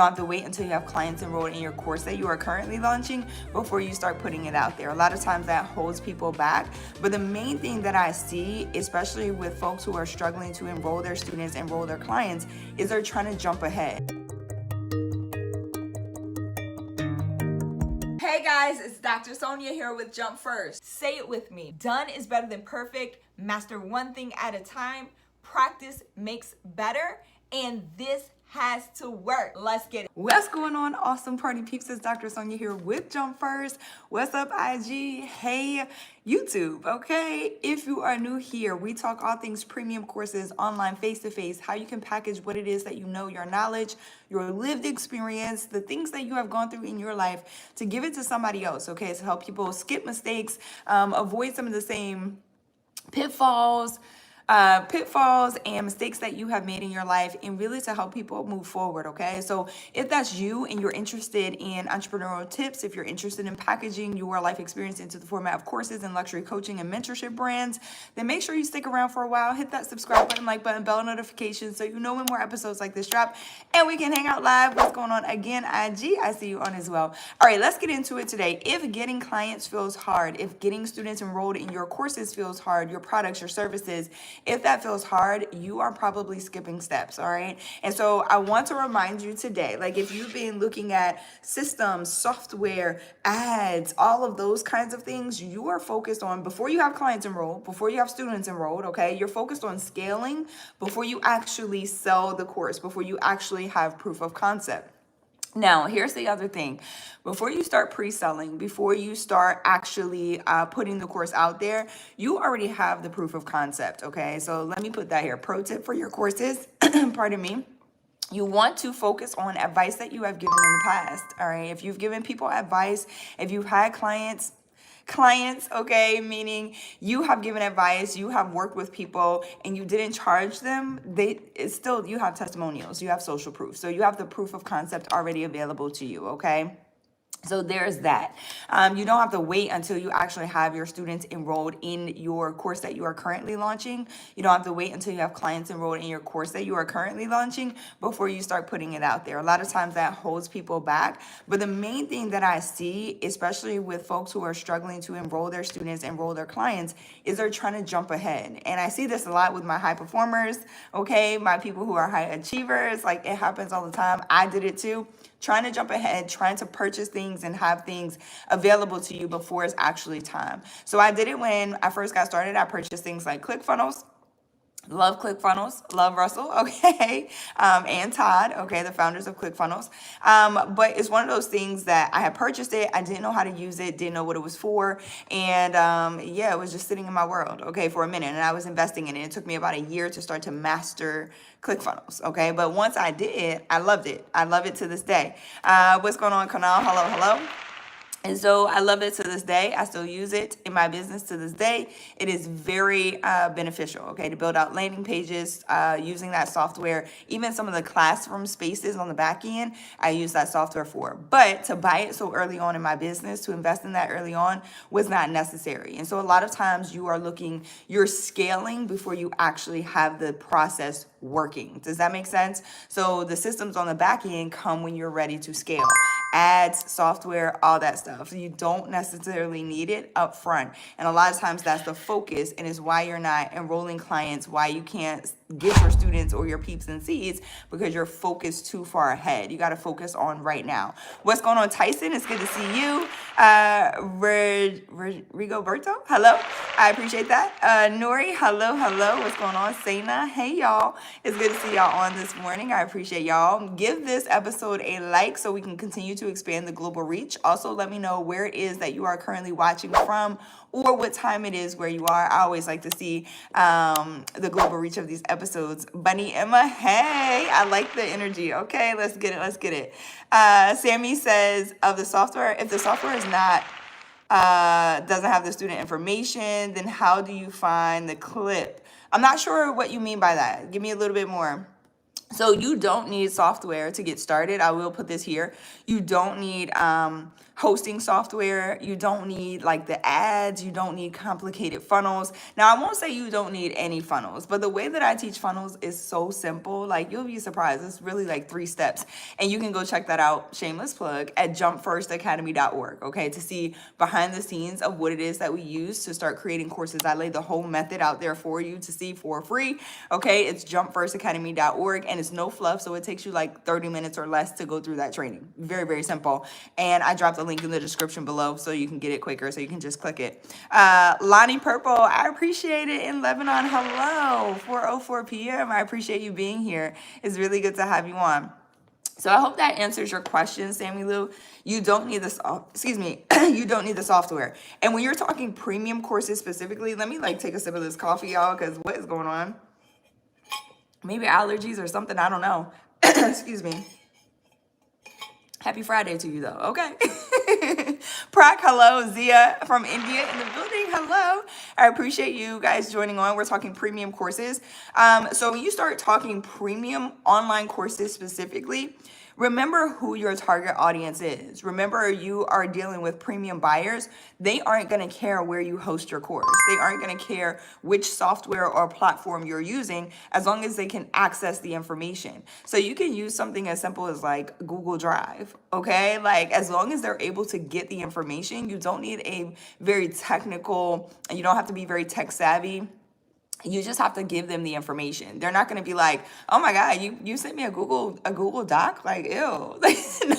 don't have to wait until you have clients enrolled in your course that you are currently launching before you start putting it out there. A lot of times that holds people back. But the main thing that I see, especially with folks who are struggling to enroll their students, enroll their clients, is they're trying to jump ahead. Hey guys, it's Dr. Sonia here with Jump First. Say it with me. Done is better than perfect. Master one thing at a time. Practice makes better. And this has to work. Let's get it. What's going on, awesome party peeps? It's Dr. Sonia here with Jump First. What's up, IG? Hey, YouTube, okay? If you are new here, we talk all things premium courses, online, face-to-face, how you can package what it is that you know, your knowledge, your lived experience, the things that you have gone through in your life to give it to somebody else, okay? To help people skip mistakes, avoid some of the same pitfalls and mistakes that you have made in your life, and really to help people move forward, okay? So if that's you and you're interested in entrepreneurial tips, if you're interested in packaging your life experience into the format of courses and luxury coaching and mentorship brands, then make sure you stick around for a while. Hit that subscribe button, like button, bell notifications so you know when more episodes like this drop, and we can hang out live. What's going on again, IG? I see you on as well. All right, let's get into it today. If getting clients feels hard, if getting students enrolled in your courses feels hard, your products, your services, if that feels hard, you are probably skipping steps, all right? And so I want to remind you today, like if you've been looking at systems, software, ads, all of those kinds of things, you are focused on, before you have clients enrolled, before you have students enrolled, okay, you're focused on scaling before you actually sell the course, before you actually have proof of concept. Now, here's the other thing. Before you start pre-selling, before you start actually putting the course out there, you already have the proof of concept, okay? So let me put that here. Pro tip for your courses, pardon me. You want to focus on advice that you have given in the past, all right? If you've given people advice, if you've had clients, okay, meaning you have given advice, you have worked with people and you didn't charge them, you have testimonials, you have social proof. So you have the proof of concept already available to you, okay? So there's that. You don't have to wait until you actually have your students enrolled in your course that you are currently launching. You don't have to wait until you have clients enrolled in your course that you are currently launching before you start putting it out there. A lot of times that holds people back. But the main thing that I see, especially with folks who are struggling to enroll their students, enroll their clients, is they're trying to jump ahead. And I see this a lot with my high performers, okay? My people who are high achievers, like it happens all the time. I did it too. Trying to jump ahead, trying to purchase things and have things available to you before it's actually time. So I did it when I first got started. I purchased things like ClickFunnels. Love ClickFunnels, love Russell, okay, and Todd, okay, the founders of ClickFunnels. But it's one of those things that I had purchased it, I didn't know how to use it, didn't know what it was for, and yeah, it was just sitting in my world, okay, for a minute, and I was investing in it. It took me about a year to start to master ClickFunnels, okay, but once I did, I loved it. I love it to this day. What's going on, Kanal? Hello. And so I love it to this day. I still use it in my business to this day. It is very beneficial, okay, to build out landing pages using that software. Even some of the classroom spaces on the back end, I use that software for. But to buy it so early on in my business, to invest in that early on, was not necessary. And so a lot of times you're scaling before you actually have the process working. Does that make sense? So the systems on the back end come when you're ready to scale. Ads, software, all that stuff. You don't necessarily need it up front. And a lot of times that's the focus, and is why you're not enrolling clients, why you can't get your students or your peeps and seeds, because you're focused too far ahead. You got to focus on right now. What's going on, Tyson? It's good to see you. Rigoberto, hello. I appreciate that. Nori, hello. What's going on? Sana, hey y'all. It's good to see y'all on this morning. I appreciate y'all. Give this episode a like so we can continue to expand the global reach. Also, let me know where it is that you are currently watching from, or what time it is where you are. I always like to see the global reach of these episodes. Bunny Emma, hey, I like the energy. Okay, let's get it. Sammy says, of the software, if the software is not doesn't have the student information, then how do you find the clip? I'm not sure what you mean by that. Give me a little bit more. So you don't need software to get started. I will put this here. You don't need hosting software. You don't need like the ads. You don't need complicated funnels. Now, I won't say you don't need any funnels, but the way that I teach funnels is so simple. Like, you'll be surprised. It's really like 3 steps. And you can go check that out, shameless plug, at jumpfirstacademy.org, okay, to see behind the scenes of what it is that we use to start creating courses. I laid the whole method out there for you to see for free, okay? It's jumpfirstacademy.org, and it's no fluff, so it takes you like 30 minutes or less to go through that training. Very, very simple. And I dropped a link in the description below so you can get it quicker, so you can just click it. Lonnie Purple, I appreciate it in Lebanon. Hello, 4:04 p.m. I appreciate you being here. It's really good to have you on. So I hope that answers your question, Sammy Lou. You don't need this, you don't need the software. And when you're talking premium courses specifically, let me like take a sip of this coffee, y'all, because what is going on? Maybe allergies or something, I don't know. Excuse me. Happy Friday to you, though. Okay. Prak, hello. Zia from India in the building. Hello. I appreciate you guys joining on. We're talking premium courses. So when you start talking premium online courses specifically, remember who your target audience is. Remember, you are dealing with premium buyers. They aren't going to care where you host your course. They aren't going to care which software or platform you're using, as long as they can access the information. So you can use something as simple as like Google Drive, okay? Like, as long as they're able to get the information, you don't need a very technical, and you don't have to be very tech savvy. You just have to give them the information. They're not going to be like, oh my God, you sent me a Google Doc? Like, ew.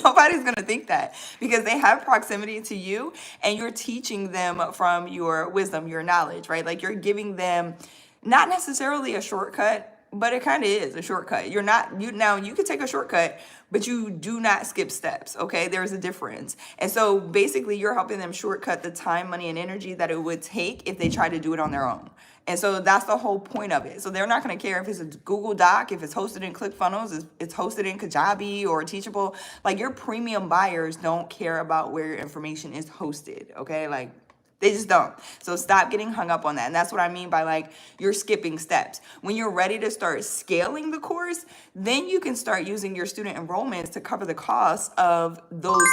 Nobody's going to think that, because they have proximity to you and you're teaching them from your wisdom, your knowledge, right? Like, you're giving them not necessarily a shortcut, but it kind of is a shortcut. Now you could take a shortcut, but you do not skip steps, okay? There's a difference. And so basically you're helping them shortcut the time, money, and energy that it would take if they try to do it on their own. And so that's the whole point of it. So they're not going to care if it's a Google Doc, if it's hosted in ClickFunnels, if it's hosted in Kajabi or Teachable. Like, your premium buyers don't care about where your information is hosted, okay? Like, they just don't. So stop getting hung up on that. And that's what I mean by like, you're skipping steps. When you're ready to start scaling the course, then you can start using your student enrollments to cover the cost of those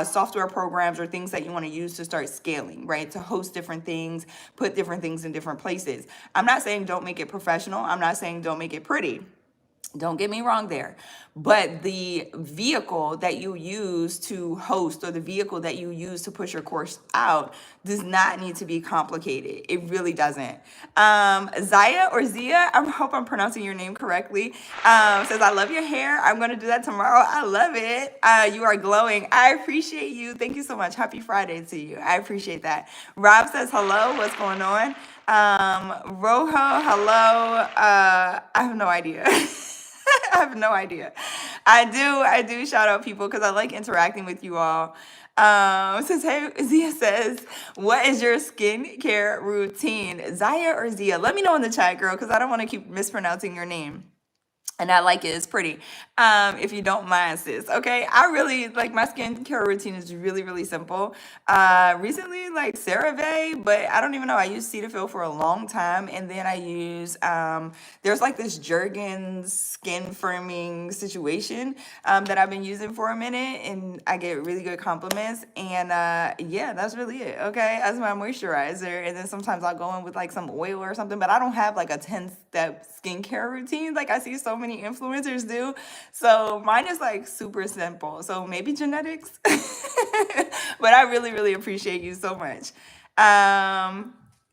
software programs or things that you want to use to start scaling, right? To host different things, put different things in different places. I'm not saying don't make it professional. I'm not saying don't make it pretty. Don't get me wrong there. But the vehicle that you use to host, or the vehicle that you use to push your course out, does not need to be complicated. It really doesn't. Zaya or Zia, I hope I'm pronouncing your name correctly, says, I love your hair. I'm going to do that tomorrow. I love it. You are glowing. I appreciate you. Thank you so much. Happy Friday to you. I appreciate that. Rob says, hello. What's going on? Rojo, hello. I have no idea. I have no idea. I do shout out people because I like interacting with you all. Since hey, Zia says, what is your skincare routine? Zaya or Zia? Let me know in the chat, girl, because I don't want to keep mispronouncing your name. And I like it. It's pretty. If you don't mind, sis. Okay. I really like, my skincare routine is really, really simple. Recently, like CeraVe, but I don't even know. I used Cetaphil for a long time. And then I use, there's like this Jergens skin firming situation that I've been using for a minute. And I get really good compliments. And yeah, that's really it. Okay. As my moisturizer. And then sometimes I'll go in with like some oil or something, but I don't have like a 10-step skincare routine like I see so many influencers do. So mine is like super simple. So maybe genetics, but I really, really appreciate you so much.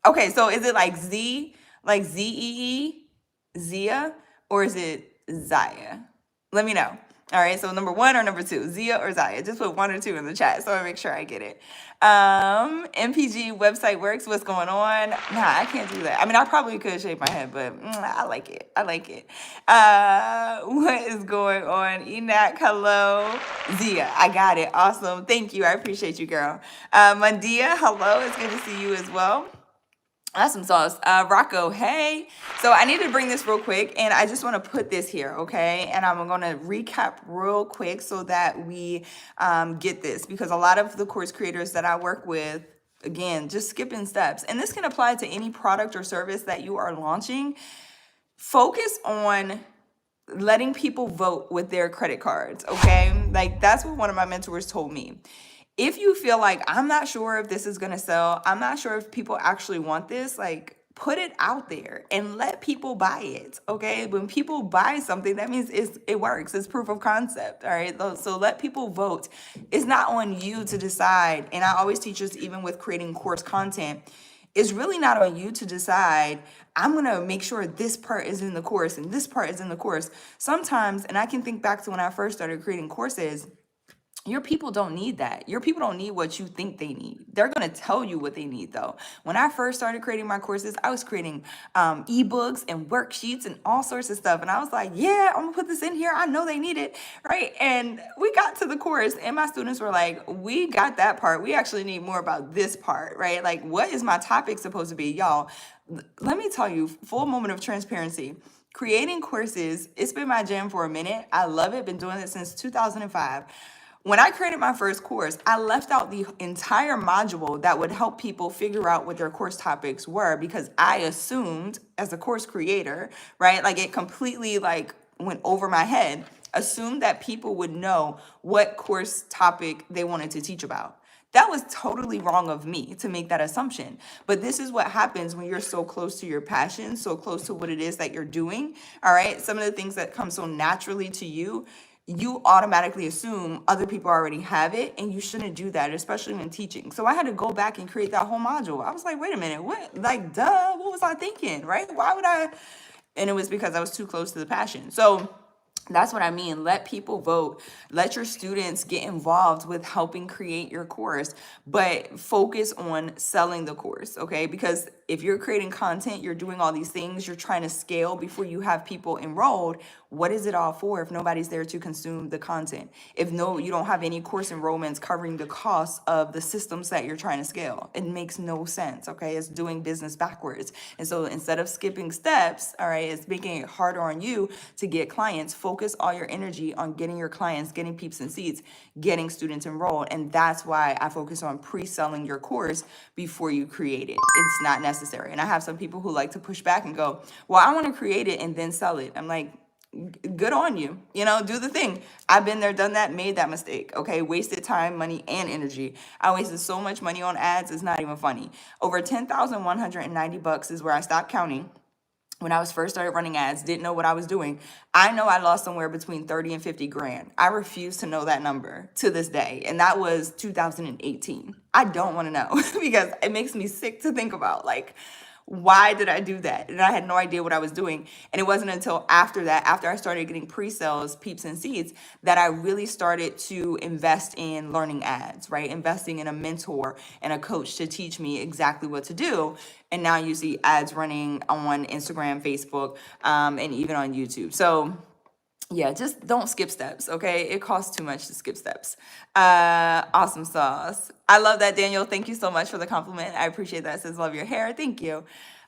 Okay. So is it like Z, like Z-E-E, Zia, or is it Zaya? Let me know. All right, so number 1 or number 2, Zia or Zaya? Just put 1 or 2 in the chat so I make sure I get it. MPG website works. What's going on? Nah, I can't do that. I mean, I probably could shave my head, but I like it. I like it. What is going on? Enoch, hello. Zia, I got it. Awesome. Thank you. I appreciate you, girl. Mandia, hello. It's good to see you as well. Awesome sauce. Rocco, hey. So I need to bring this real quick, and I just want to put this here, okay? And I'm going to recap real quick so that we get this, because a lot of the course creators that I work with, again, just skipping steps. And this can apply to any product or service that you are launching. Focus on letting people vote with their credit cards, okay? Like, that's what one of my mentors told me. If you feel like, I'm not sure if this is gonna sell, I'm not sure if people actually want this, like, put it out there and let people buy it, okay? When people buy something, that means it works. It's proof of concept, all right? So let people vote. It's not on you to decide. And I always teach this even with creating course content. It's really not on you to decide, I'm going to make sure this part is in the course and this part is in the course. Sometimes, and I can think back to when I first started creating courses, your people don't need that. Your people don't need what you think they need. They're going to tell you what they need, though. When I first started creating my courses, I was creating ebooks and worksheets and all sorts of stuff. And I was like, yeah, I'm going to put this in here. I know they need it, right? And we got to the course and my students were like, we got that part. We actually need more about this part, right? Like, what is my topic supposed to be? Y'all, let me tell you, full moment of transparency. Creating courses, it's been my jam for a minute. I love it. Been doing it since 2005. When I created my first course, I left out the entire module that would help people figure out what their course topics were because I assumed as a course creator, right? Like it completely like went over my head, assumed that people would know what course topic they wanted to teach about. That was totally wrong of me to make that assumption. But this is what happens when you're so close to your passion, so close to what it is that you're doing. All right. Some of the things that come so naturally to you, you automatically assume other people already have it, and you shouldn't do that, especially when teaching. So I had to go back and create that whole module. I was like, wait a minute, what? Like, duh, what was I thinking, right? Why would I? And it was because I was too close to the passion. So that's what I mean. Let people vote. Let your students get involved with helping create your course, but focus on selling the course, okay? Because if you're creating content, you're doing all these things, you're trying to scale before you have people enrolled. What is it all for if nobody's there to consume the content? If you don't have any course enrollments covering the costs of the systems that you're trying to scale, it makes no sense, okay? It's doing business backwards. And so instead of skipping steps, all right, it's making it harder on you to get clients. Focus all your energy on getting your clients, getting peeps and seats, getting students enrolled. And that's why I focus on pre-selling your course before you create it. It's not necessary. And I have some people who like to push back and go, well, I want to create it and then sell it. I'm like, good on you, do the thing. I've been there, done that, made that mistake. Okay. Wasted time, money, and energy. I wasted so much money on ads. It's not even funny. Over $10,190 is where I stopped counting. When I was first started running ads, didn't know what I was doing. I know I lost somewhere between 30 and 50 grand. I refuse to know that number to this day. And that was 2018. I don't want to know because it makes me sick to think about, like, why did I do that? And I had no idea what I was doing. And it wasn't until after that, after I started getting pre-sales, peeps and seeds, that I really started to invest in learning ads, right? Investing in a mentor and a coach to teach me exactly what to do. And now you see ads running on Instagram, Facebook, and even on YouTube. So yeah, just don't skip steps, okay? It costs too much to skip steps. Awesome sauce. I love that, Daniel. Thank you so much for the compliment. I appreciate that. It says, love your hair. Thank you.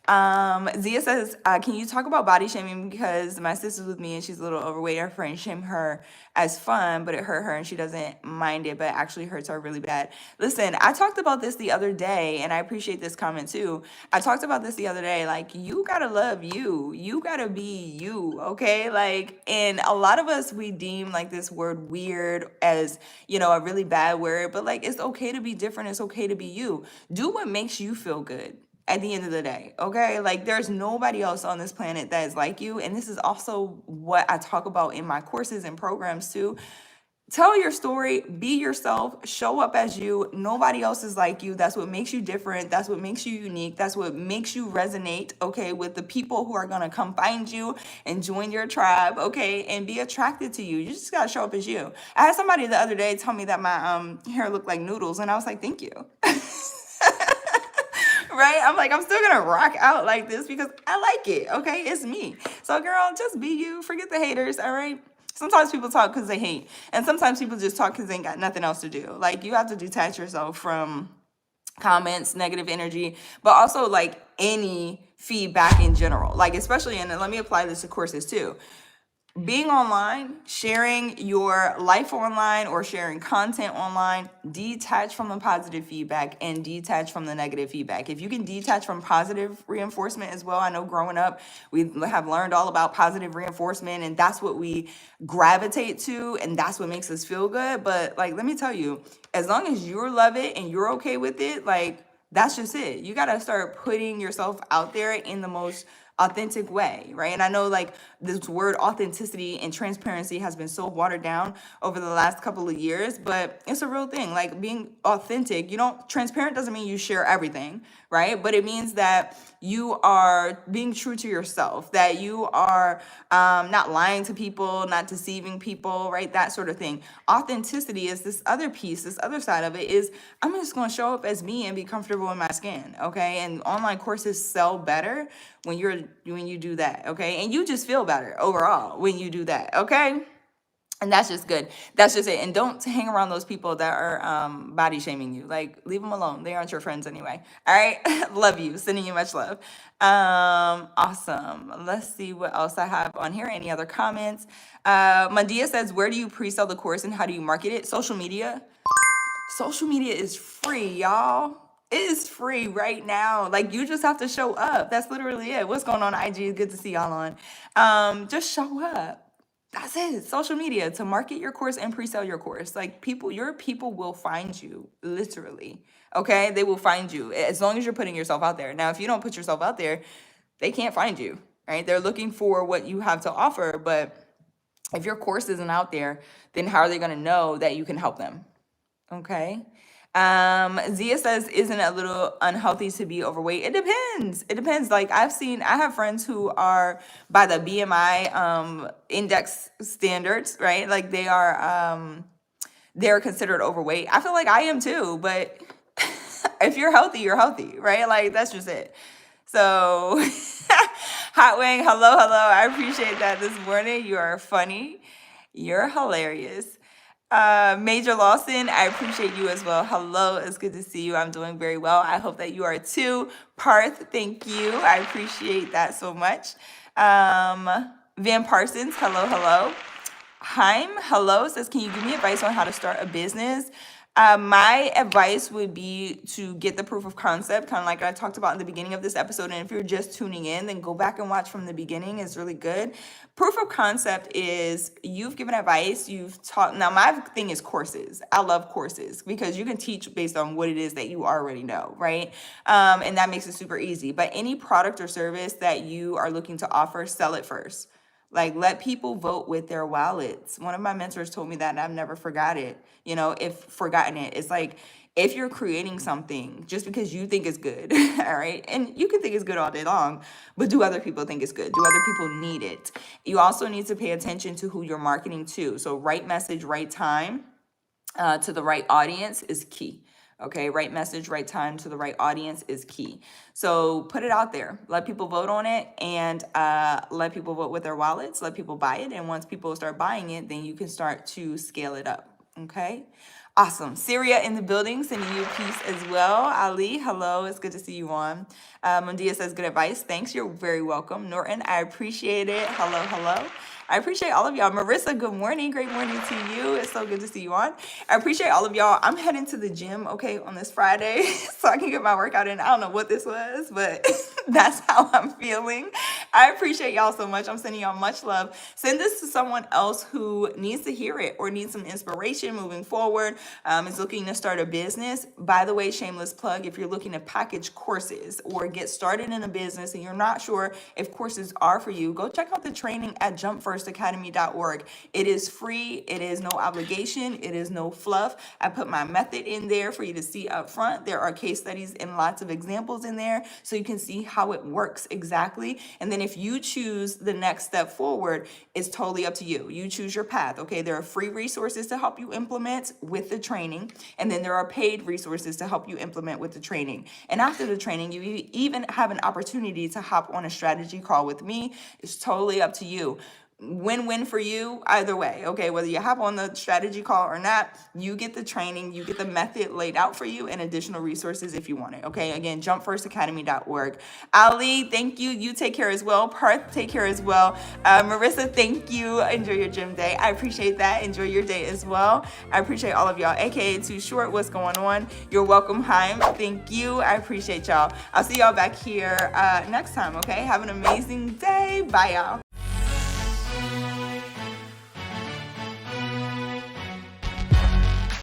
Zia says, can you talk about body shaming? Because my sister's with me and she's a little overweight. Her friends shame her as fun, but it hurt her and she doesn't mind it, but it actually hurts her really bad. Listen, I talked about this the other day and I appreciate this comment too. I talked about this the other day. Like, you gotta love you. You gotta be you, okay? Like, and a lot of us, we deem like this word weird as, a really bad word, but like, it's okay to be different. It's okay to be you. Do what makes you feel good. At the end of the day, okay? Like, there's nobody else on this planet that is like you. And this is also what I talk about in my courses and programs too. Tell your story, be yourself, show up as you. Nobody else is like you. That's what makes you different. That's what makes you unique. That's what makes you resonate, okay, with the people who are gonna come find you and join your tribe, okay, and be attracted to you. You just gotta show up as you. I had somebody the other day tell me that my hair looked like noodles, and I was like, thank you. Right? I'm like, I'm still gonna rock out like this because I like it, okay? It's me. So girl, just be you. Forget the haters, all right? Sometimes people talk because they hate. And sometimes people just talk because they ain't got nothing else to do. Like, you have to detach yourself from comments, negative energy, but also like any feedback in general. Like, especially, and let me apply this to courses too. being online, sharing your life online or sharing content online, detach from the positive feedback and detach from the negative feedback. If you can detach from positive reinforcement as well, I know growing up, we have learned all about positive reinforcement and that's what we gravitate to and that's what makes us feel good. But like, let me tell you, as long as you love it and you're okay with it, like, that's just it. You got to start putting yourself out there in the most authentic way, right? And I know like this word authenticity and transparency has been so watered down over the last couple of years, but it's a real thing. Like being authentic, transparent doesn't mean you share everything, right? But it means that you are being true to yourself, that you are not lying to people, not deceiving people, right? That sort of thing. Authenticity is this other piece, this other side of it is I'm just going to show up as me and be comfortable in my skin, okay? And online courses sell better when you do that, okay? And you just feel better overall when you do that, okay? And that's just good. That's just it. And don't hang around those people that are body shaming you. Like, leave them alone. They aren't your friends anyway. All right. Love you. Sending you much love. Awesome. Let's see what else I have on here. Any other comments? Mandia says, where do you pre-sell the course and how do you market it? Social media. Social media is free, y'all. It is free right now. Like, you just have to show up. That's literally it. What's going on, IG? Good to see y'all on. Just show up. That's it. Social media to market your course and pre-sell your course. Like your people will find you, literally. Okay? They will find you as long as you're putting yourself out there. Now, if you don't put yourself out there, they can't find you, right? They're looking for what you have to offer. But if your course isn't out there, then how are they going to know that you can help them? Okay. Zia says, isn't it a little unhealthy to be overweight? It depends. It depends. Like I have friends who are by the BMI index standards, right? Like they're considered overweight. I feel like I am too, but if you're healthy, right? Like that's just it. So Hot Wing, hello. I appreciate that this morning. You are funny. You're hilarious. Major Lawson, I appreciate you as well. Hello, it's good to see you. I'm doing very well. I hope that you are too. Parth, thank you. I appreciate that so much. Van Parsons, hello. Haim, hello, says, can you give me advice on how to start a business? My advice would be to get the proof of concept, kind of like I talked about in the beginning of this episode. And if you're just tuning in, then go back and watch from the beginning. It's really good. Proof of concept is you've given advice, you've taught. Now, my thing is courses. I love courses because you can teach based on what it is that you already know, right? And that makes it super easy. But any product or service that you are looking to offer, sell it first. Like, let people vote with their wallets. One of my mentors told me that, and I've never forgotten it. It's like, if you're creating something just because you think it's good, all right? And you can think it's good all day long, but do other people think it's good? Do other people need it? You also need to pay attention to who you're marketing to. So right message, right time to the right audience is key. Okay, right message, right time to the right audience is key. So put it out there. Let people vote on it and let people vote with their wallets. Let people buy it. And once people start buying it, then you can start to scale it up. Okay, awesome. Syria in the building, sending you a piece as well. Ali, hello. It's good to see you on. Mondia says, good advice. Thanks. You're very welcome. Norton, I appreciate it. Hello. I appreciate all of y'all. Marissa, good morning. Great morning to you. It's so good to see you on. I appreciate all of y'all. I'm heading to the gym, okay, on this Friday so I can get my workout in. I don't know what this was, but that's how I'm feeling. I appreciate y'all so much. I'm sending y'all much love. Send this to someone else who needs to hear it or needs some inspiration moving forward, is looking to start a business. By the way, shameless plug, if you're looking to package courses or get started in a business and you're not sure if courses are for you, go check out the training at jumpfirstacademy.org. It is free. It is no obligation. It is no fluff. I put my method in there for you to see up front. There are case studies and lots of examples in there so you can see how it works exactly. And then if you choose the next step forward, it's totally up to you. You choose your path. Okay, there are free resources to help you implement with the training, and then there are paid resources to help you implement with the training. And after the training, you even have an opportunity to hop on a strategy call with me. It's totally up to you. win-win for you either way. Okay, whether you hop on the strategy call or not, you get the training, you get the method laid out for you, and additional resources if you want it. Okay, again, jumpfirstacademy.org. Ali, thank you. You take care as well. Parth, take care as well. Marissa, thank you. Enjoy your gym day. I appreciate that. Enjoy your day as well. I appreciate all of y'all. AKA Too Short, what's going on? You're welcome, Haim. Thank you. I appreciate y'all. I'll see y'all back here next time. Okay, have an amazing day. Bye, y'all.